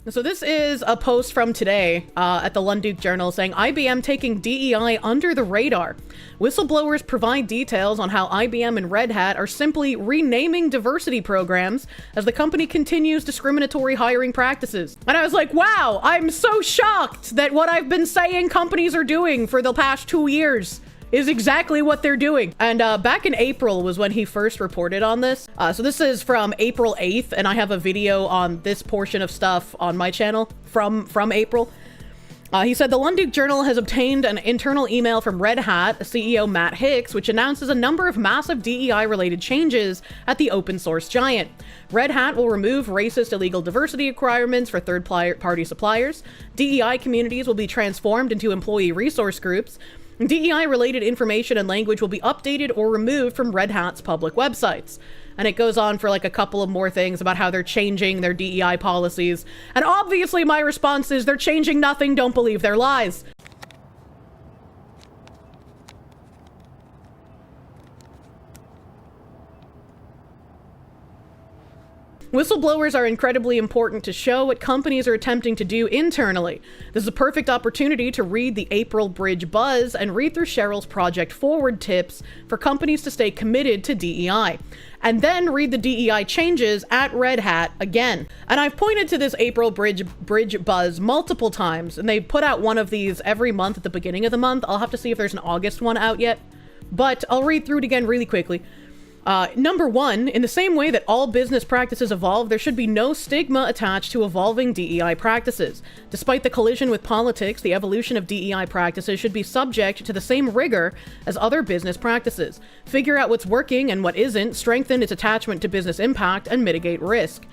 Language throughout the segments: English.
So this is a post from today at the Lunduke Journal saying IBM taking DEI under the radar. Whistleblowers provide details on how IBM and Red Hat are simply renaming diversity programs as the company continues discriminatory hiring practices. And I was like, wow, I'm so shocked that what I've been saying companies are doing for the past 2 years is exactly what they're doing. And back in April was when he first reported on this. So this is from April 8th, and I have a video on this portion of stuff on my channel from April. He said the Lunduke Journal has obtained an internal email from Red Hat CEO Matt Hicks, which announces a number of massive DEI-related changes at the open source giant. Red Hat will remove racist illegal diversity requirements for third-party suppliers. DEI communities will be transformed into employee resource groups. DEI-related information and language will be updated or removed from Red Hat's public websites. And it goes on for like a couple of more things about how they're changing their DEI policies. And obviously my response is they're changing nothing, don't believe their lies. Whistleblowers are incredibly important to show what companies are attempting to do internally. This is a perfect opportunity to read the April Bridge buzz and read through Cheryl's Project Forward tips for companies to stay committed to DEI. And then read the DEI changes at Red Hat again. And I've pointed to this April Bridge buzz multiple times, and they put out one of these every month at the beginning of the month. I'll have to see if there's an August one out yet, but I'll read through it again really quickly. Number one, in the same way that all business practices evolve, there should be no stigma attached to evolving DEI practices. Despite the collision with politics, the evolution of DEI practices should be subject to the same rigor as other business practices. Figure out what's working and what isn't, strengthen its attachment to business impact, and mitigate risk.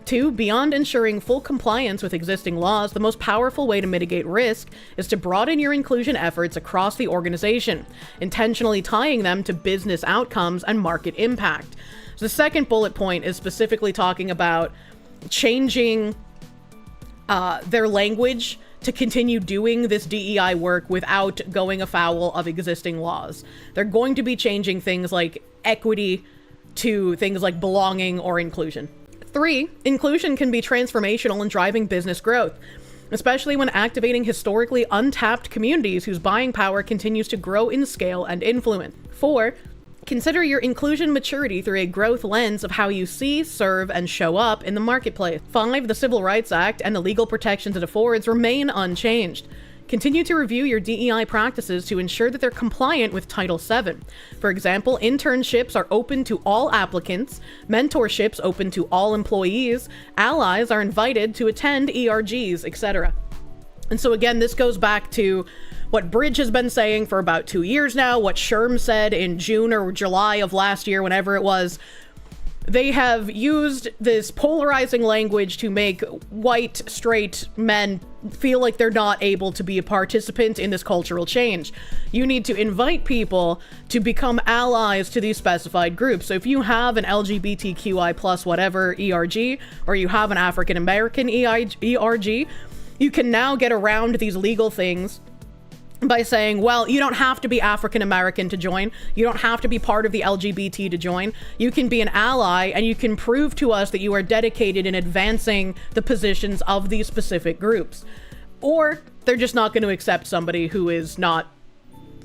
2, beyond ensuring full compliance with existing laws, the most powerful way to mitigate risk is to broaden your inclusion efforts across the organization, intentionally tying them to business outcomes and market impact. So the second bullet point is specifically talking about changing their language to continue doing this DEI work without going afoul of existing laws. They're going to be changing things like equity to things like belonging or inclusion. 3, inclusion can be transformational in driving business growth, especially when activating historically untapped communities whose buying power continues to grow in scale and influence. 4, consider your inclusion maturity through a growth lens of how you see, serve, and show up in the marketplace. 5, the Civil Rights Act and the legal protections it affords remain unchanged. Continue to review your DEI practices to ensure that they're compliant with Title VII. For example, internships are open to all applicants, mentorships open to all employees, allies are invited to attend ERGs, etc. And so again, this goes back to what Bridge has been saying for about 2 years now, what Sherm said in June or July of last year, whenever it was. They have used this polarizing language to make white, straight men feel like they're not able to be a participant in this cultural change. You need to invite people to become allies to these specified groups. So if you have an LGBTQI plus whatever ERG, or you have an African American ERG, you can now get around these legal things by saying, well, you don't have to be African American to join. You don't have to be part of the LGBT to join. You can be an ally, and you can prove to us that you are dedicated in advancing the positions of these specific groups. Or they're just not going to accept somebody who is not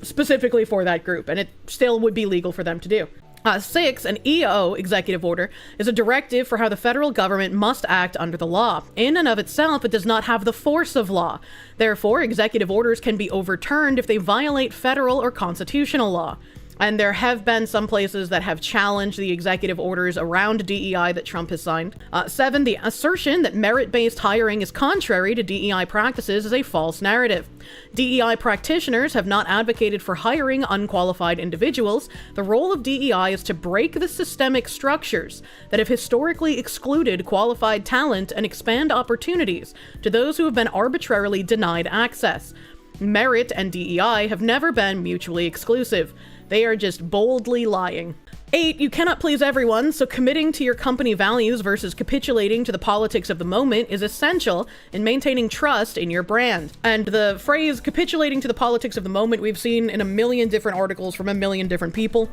specifically for that group, and it still would be legal for them to do. 6, an EO executive order is a directive for how the federal government must act under the law. In and of itself, it does not have the force of law. Therefore, executive orders can be overturned if they violate federal or constitutional law. And there have been some places that have challenged the executive orders around DEI that Trump has signed. 7, the assertion that merit-based hiring is contrary to DEI practices is a false narrative. DEI practitioners have not advocated for hiring unqualified individuals. The role of DEI is to break the systemic structures that have historically excluded qualified talent and expand opportunities to those who have been arbitrarily denied access. Merit and DEI have never been mutually exclusive. They are just boldly lying. 8, you cannot please everyone, so committing to your company values versus capitulating to the politics of the moment is essential in maintaining trust in your brand. And the phrase capitulating to the politics of the moment we've seen in a million different articles from a million different people.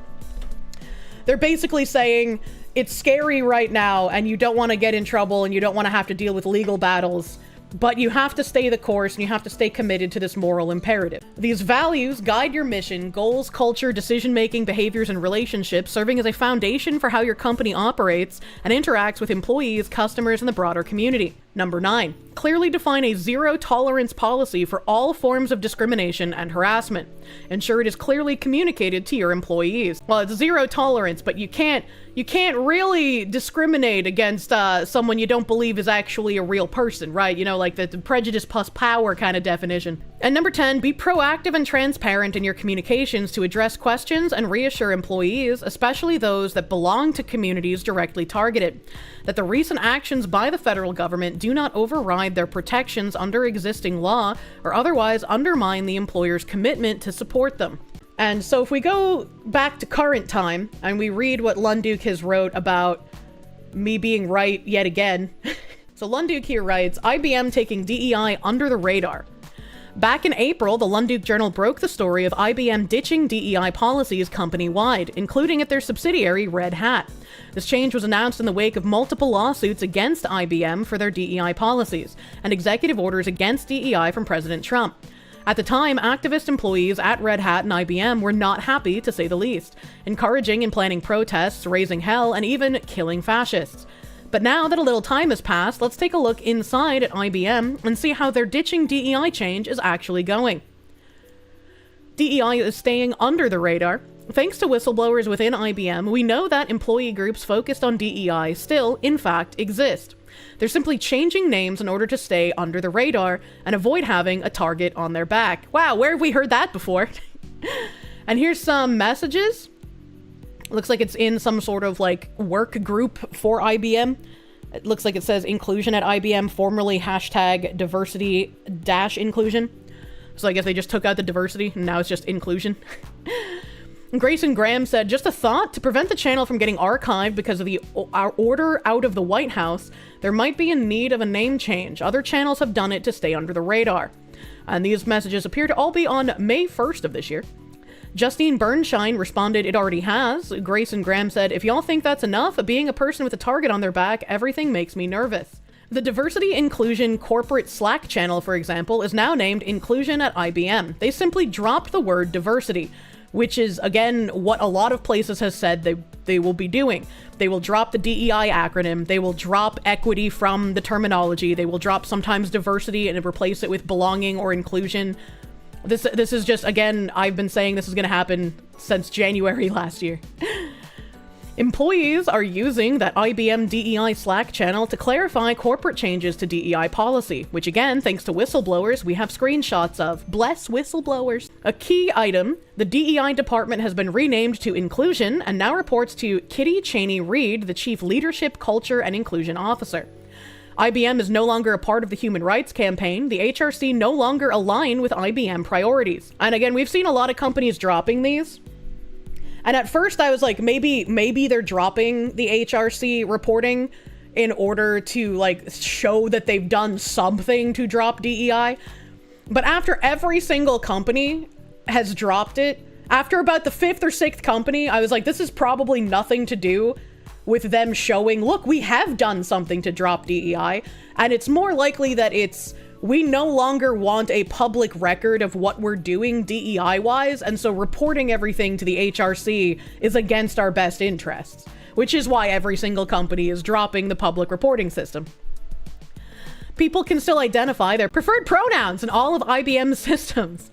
They're basically saying it's scary right now and you don't want to get in trouble and you don't want to have to deal with legal battles, but you have to stay the course and you have to stay committed to this moral imperative. These values guide your mission, goals, culture, decision-making, behaviors, and relationships, serving as a foundation for how your company operates and interacts with employees, customers, and the broader community. Number 9, clearly define a zero-tolerance policy for all forms of discrimination and harassment. Ensure it is clearly communicated to your employees. Well, it's zero tolerance, but you can't really discriminate against someone you don't believe is actually a real person, right? You know, like the prejudice plus power kind of definition. And number 10, be proactive and transparent in your communications to address questions and reassure employees, especially those that belong to communities directly targeted, that the recent actions by the federal government do not override their protections under existing law or otherwise undermine the employer's commitment to support them. And so if we go back to current time and we read what Lunduke has wrote about me being right yet again. So Lunduke here writes, IBM taking DEI under the radar. Back in April, the Lunduke Journal broke the story of IBM ditching DEI policies company-wide, including at their subsidiary Red Hat. This change was announced in the wake of multiple lawsuits against IBM for their DEI policies and executive orders against DEI from President Trump. At the time, activist employees at Red Hat and IBM were not happy, to say the least, encouraging and planning protests, raising hell, and even killing fascists. But now that a little time has passed, let's take a look inside at IBM and see how their ditching DEI change is actually going. DEI is staying under the radar. Thanks to whistleblowers within IBM, we know that employee groups focused on DEI still, in fact, exist. They're simply changing names in order to stay under the radar and avoid having a target on their back. Wow, where have we heard that before? And here's some messages. Looks like it's in some sort of like work group for IBM. It looks like it says inclusion at IBM, formerly hashtag diversity-inclusion. So I guess they just took out the diversity and now it's just inclusion. Grayson Graham said, just a thought, to prevent the channel from getting archived because of our order out of the White House, there might be in need of a name change. Other channels have done it to stay under the radar. And these messages appear to all be on May 1st of this year. Justine Bernshine responded, it already has. Grayson Graham said, if y'all think that's enough, being a person with a target on their back, everything makes me nervous. The Diversity Inclusion corporate Slack channel, for example, is now named Inclusion at IBM. They simply dropped the word diversity, which is, again, what a lot of places has said they will be doing. They will drop the DEI acronym. They will drop equity from the terminology. They will drop sometimes diversity and replace it with belonging or inclusion. This is just, again, I've been saying this is going to happen since January last year. Employees are using that IBM DEI Slack channel to clarify corporate changes to DEI policy, which again, thanks to whistleblowers, we have screenshots of. Bless whistleblowers. A key item, the DEI department has been renamed to Inclusion and now reports to Kitty Cheney-Reed, the Chief Leadership, Culture, and Inclusion Officer. IBM is no longer a part of the Human Rights Campaign. The HRC no longer align with IBM priorities. And again, we've seen a lot of companies dropping these. And at first I was like, maybe they're dropping the HRC reporting in order to like show that they've done something to drop DEI. But after every single company has dropped it, after about the 5th or 6th company, I was like, this is probably nothing to do with them showing, look, we have done something to drop DEI. And it's more likely that we no longer want a public record of what we're doing DEI-wise, and so reporting everything to the HRC is against our best interests, which is why every single company is dropping the public reporting system. People can still identify their preferred pronouns in all of IBM's systems.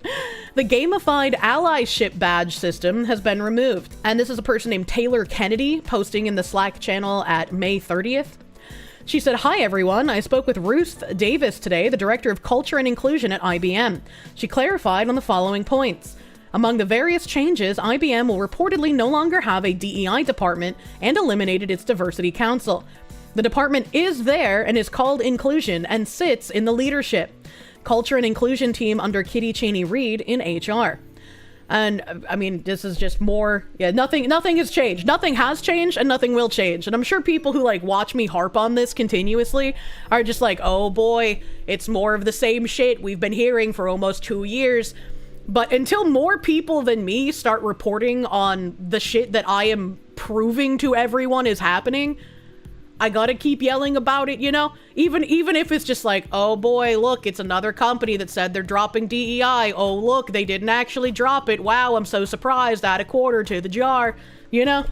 The gamified allyship badge system has been removed, and this is a person named Taylor Kennedy posting in the Slack channel at May 30th. She said, hi everyone, I spoke with Ruth Davis today, the Director of Culture and Inclusion at IBM. She clarified on the following points. Among the various changes, IBM will reportedly no longer have a DEI department and eliminated its Diversity Council. The department is there and is called Inclusion and sits in the leadership, Culture and Inclusion team under Kitty Cheney-Reed in HR. And I mean, this is just more, nothing has changed. Nothing has changed and nothing will change. And I'm sure people who like watch me harp on this continuously are just like, oh boy, it's more of the same shit we've been hearing for almost 2 years. But until more people than me start reporting on the shit that I am proving to everyone is happening, I gotta keep yelling about it, you know? Even if it's just like, oh boy, look, it's another company that said they're dropping DEI. Oh, look, they didn't actually drop it. Wow, I'm so surprised. Add a quarter to the jar, you know?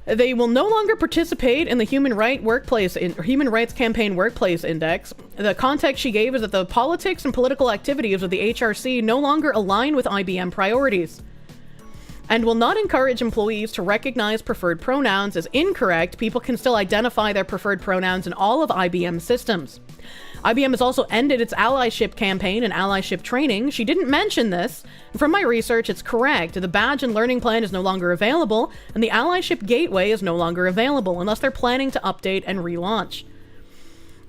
They will no longer participate in the Human Rights Campaign Workplace Index. The context she gave is that the politics and political activities of the HRC no longer align with IBM priorities, and will not encourage employees to recognize preferred pronouns as incorrect. People can still identify their preferred pronouns in all of IBM's systems. IBM has also ended its allyship campaign and allyship training. She didn't mention this. From my research, it's correct. The badge and learning plan is no longer available, and the allyship gateway is no longer available unless they're planning to update and relaunch.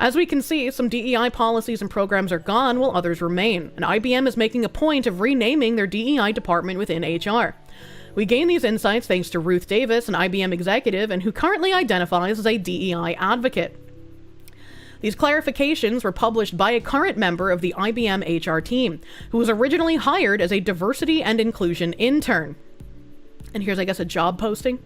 As we can see, some DEI policies and programs are gone while others remain, and IBM is making a point of renaming their DEI department within HR. We gain these insights thanks to Ruth Davis, an IBM executive and who currently identifies as a DEI advocate. These clarifications were published by a current member of the IBM HR team, who was originally hired as a diversity and inclusion intern. And here's, I guess, a job posting.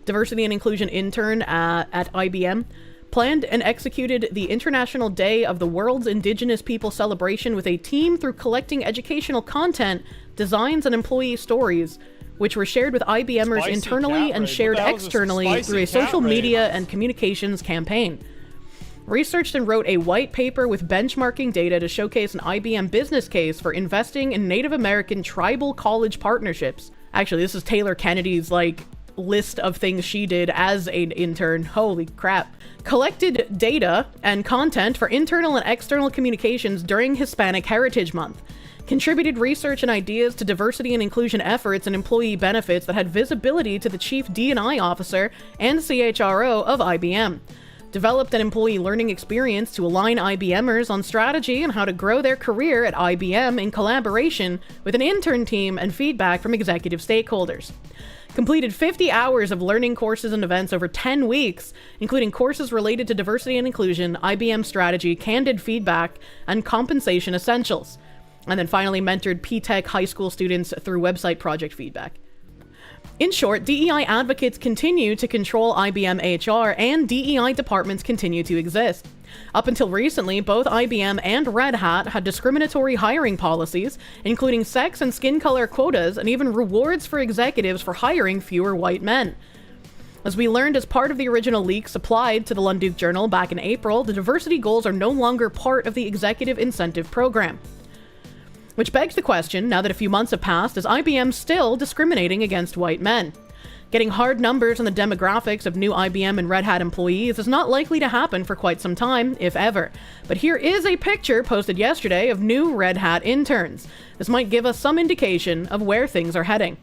Diversity and inclusion intern at IBM. Planned and executed the International Day of the World's Indigenous People celebration with a team through collecting educational content, designs, and employee stories, which were shared with IBMers internally and shared externally through a social media and communications campaign. Researched and wrote a white paper with benchmarking data to showcase an IBM business case for investing in Native American tribal college partnerships. Actually, this is Taylor Kennedy's, list of things she did as an intern. Holy crap. Collected data and content for internal and external communications during Hispanic Heritage Month. Contributed research and ideas to diversity and inclusion efforts and employee benefits that had visibility to the Chief D&I Officer and CHRO of IBM. Developed an employee learning experience to align IBMers on strategy and how to grow their career at IBM in collaboration with an intern team and feedback from executive stakeholders. Completed 50 hours of learning courses and events over 10 weeks, including courses related to diversity and inclusion, IBM strategy, candid feedback, and compensation essentials. And then finally mentored P-Tech high school students through website project feedback. In short, DEI advocates continue to control IBM HR, and DEI departments continue to exist. Up until recently, both IBM and Red Hat had discriminatory hiring policies, including sex and skin color quotas, and even rewards for executives for hiring fewer white men. As we learned as part of the original leak supplied to the Lunduke Journal back in April, the diversity goals are no longer part of the executive incentive program. Which begs the question, now that a few months have passed, is IBM still discriminating against white men? Getting hard numbers on the demographics of new IBM and Red Hat employees is not likely to happen for quite some time, if ever. But here is a picture posted yesterday of new Red Hat interns. This might give us some indication of where things are heading.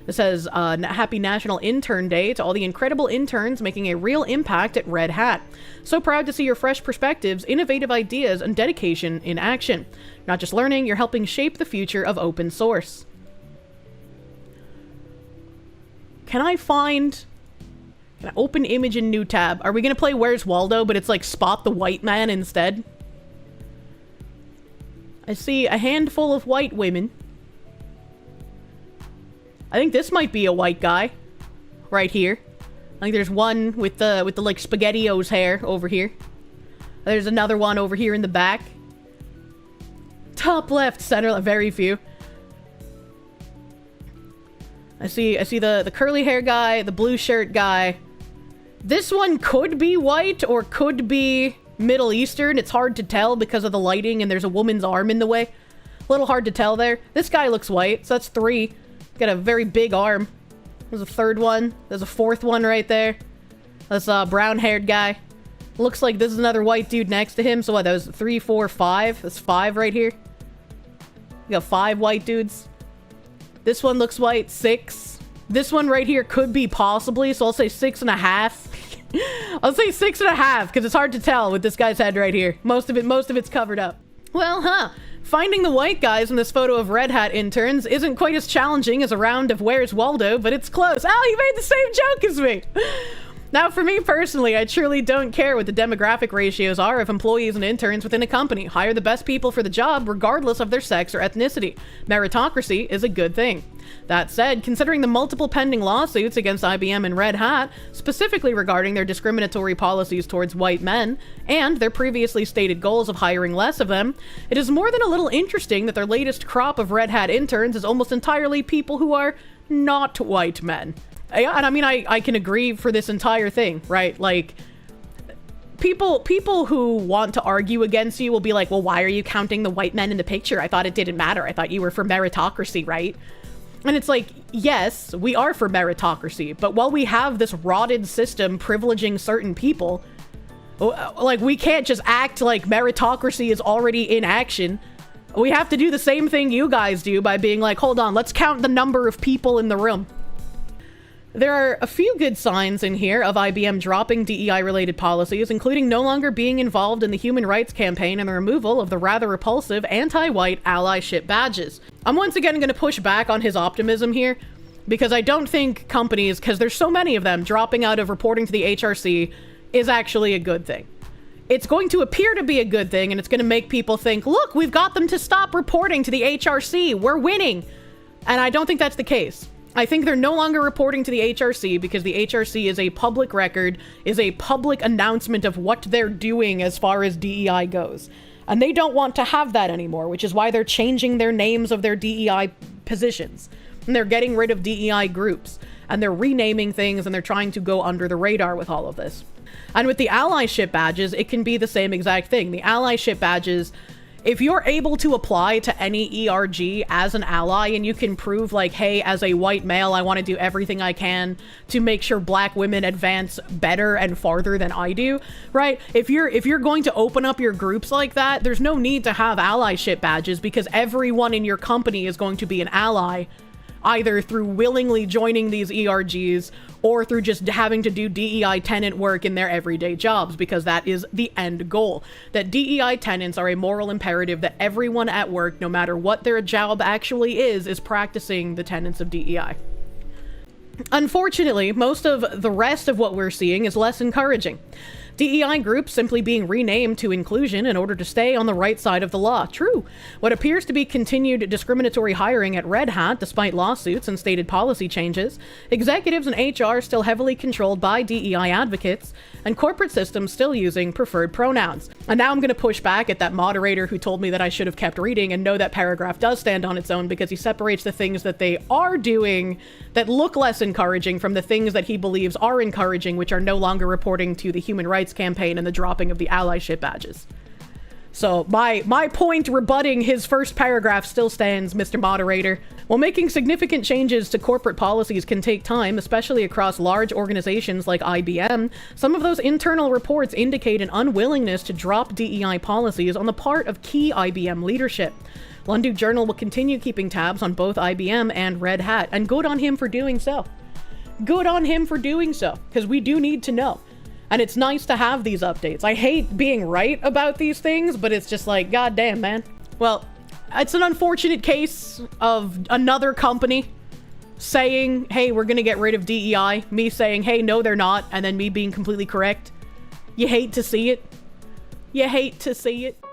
It says, Happy National Intern Day to all the incredible interns making a real impact at Red Hat. So proud to see your fresh perspectives, innovative ideas, and dedication in action. Not just learning, you're helping shape the future of open source. Can I open image in new tab? Are we going to play Where's Waldo, but it's like Spot the White Man instead? I see a handful of white women. I think this might be a white guy. Right here. I think there's one with the like SpaghettiOs hair over here. There's another one over here in the back. Top left, center left, very few. I see the curly hair guy, the blue shirt guy. This one could be white or could be Middle Eastern. It's hard to tell because of the lighting and there's a woman's arm in the way. A little hard to tell there. This guy looks white, so that's 3. Got a very big arm. There's a 3rd one. There's a 4th one right there. That's a brown-haired guy. Looks like this is another white dude next to him. So what, that was 3, 4, 5? That's 5 right here. We got 5 white dudes. This one looks white. 6. This one right here could be possibly, so I'll say 6.5. I'll say 6.5, because it's hard to tell with this guy's head right here. Most of it's covered up. Well, finding the white guys in this photo of Red Hat interns isn't quite as challenging as a round of Where's Waldo, but it's close. Oh, you made the same joke as me! Now, for me personally, I truly don't care what the demographic ratios are of employees and interns within a company. Hire the best people for the job, regardless of their sex or ethnicity. Meritocracy is a good thing. That said, considering the multiple pending lawsuits against IBM and Red Hat, specifically regarding their discriminatory policies towards white men, and their previously stated goals of hiring less of them, it is more than a little interesting that their latest crop of Red Hat interns is almost entirely people who are not white men. And I mean, I can agree for this entire thing, right? Like, people who want to argue against you will be like, well, why are you counting the white men in the picture? I thought it didn't matter. I thought you were for meritocracy, right? And it's like, yes, we are for meritocracy, but while we have this rotted system privileging certain people, like, we can't just act like meritocracy is already in action. We have to do the same thing you guys do by being like, hold on, let's count the number of people in the room. There are a few good signs in here of IBM dropping DEI-related policies, including no longer being involved in the human rights campaign and the removal of the rather repulsive anti-white allyship badges. I'm once again going to push back on his optimism here, because I don't think companies, because there's so many of them, dropping out of reporting to the HRC is actually a good thing. It's going to appear to be a good thing, and it's going to make people think, look, we've got them to stop reporting to the HRC, we're winning. And I don't think that's the case. I think they're no longer reporting to the HRC because the HRC is a public record, is a public announcement of what they're doing as far as DEI goes. And they don't want to have that anymore, which is why they're changing their names of their DEI positions. And they're getting rid of DEI groups. And they're renaming things, and they're trying to go under the radar with all of this. And with the allyship badges, it can be the same exact thing. The allyship badges, if you're able to apply to any ERG as an ally and you can prove like, hey, as a white male, I want to do everything I can to make sure black women advance better and farther than I do, right? If you're going to open up your groups like that, there's no need to have allyship badges because everyone in your company is going to be an ally, either through willingly joining these ERGs or through just having to do DEI tenant work in their everyday jobs, because that is the end goal. That DEI tenants are a moral imperative that everyone at work, no matter what their job actually is practicing the tenets of DEI. Unfortunately, most of the rest of what we're seeing is less encouraging. DEI groups simply being renamed to inclusion in order to stay on the right side of the law. True. What appears to be continued discriminatory hiring at Red Hat, despite lawsuits and stated policy changes, executives and HR still heavily controlled by DEI advocates, and corporate systems still using preferred pronouns. And now I'm going to push back at that moderator who told me that I should have kept reading and know that paragraph does stand on its own because he separates the things that they are doing that look less encouraging from the things that he believes are encouraging, which are no longer reporting to the human rights campaign and the dropping of the allyship badges. So my point rebutting his first paragraph still stands, Mr. Moderator. While making significant changes to corporate policies can take time, especially across large organizations like IBM, some of those internal reports indicate an unwillingness to drop DEI policies on the part of key IBM leadership. Lunduke Journal will continue keeping tabs on both IBM and Red Hat, and good on him for doing so. Good on him for doing so, because we do need to know. And it's nice to have these updates. I hate being right about these things, but it's just like, goddamn, man. Well, it's an unfortunate case of another company saying, hey, we're gonna get rid of DEI, me saying, hey, no, they're not, and then me being completely correct. You hate to see it. You hate to see it.